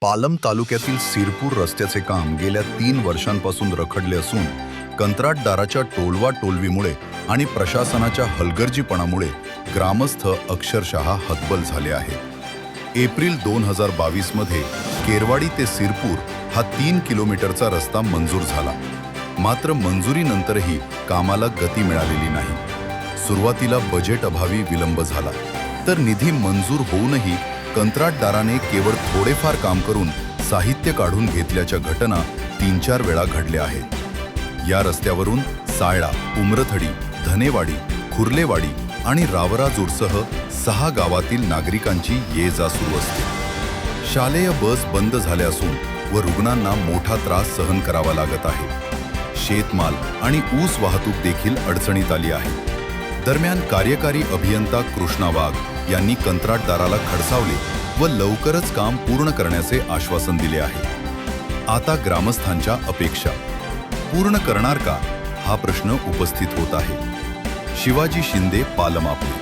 पालम तालुक्यातील सिरपूर रस्त्याचे काम गेल्या 3 वर्षांपासून रखडले असून कंत्राटदाराच्या टोलवाटोलवीमुळे आणि प्रशासनाच्या हलगर्जीपणामुळे ग्रामस्थ अक्षरशः हतबल झाले आहेत। एप्रिल 2022 मध्ये केरवाडी ते सिरपूर हा 3 किलोमीटरचा रस्ता मंजूर झाला। मात्र मंजुरीनंतरही कामाला गती मिळालेली नाही। सुरुवातीला बजेट अभावी विलंब झाला, तर निधी मंजूर होऊनही कंत्राटदाराने केवळ थोडेफार काम करून साहित्य काढून घेतल्याच्या घटना 3-4 वेळा घडल्या आहेत। या रस्त्यावरून सायळा, उमरथडी, धनेवाडी, खुर्लेवाडी आणि रावराजूरसह 6 गावातील नागरिकांची ये-जा सुरू असते। शालेय बस बंद झाल्या असून व रुग्णांना मोठा त्रास सहन करावा लागत आहे। शेतमाल आणि ऊस वाहतूक देखील अडचणीत आली आहे। दरम्यान कार्यकारी अभियंता कृष्णा वाघ यांनी कंत्राटदाराला खडसावले व लवकरच काम पूर्ण करण्याचे आश्वासन दिले आहे। आता ग्रामस्थांच्या अपेक्षा पूर्ण करणार का, हा प्रश्न उपस्थित होत आहे। शिवाजी शिंदे, पालम आपले।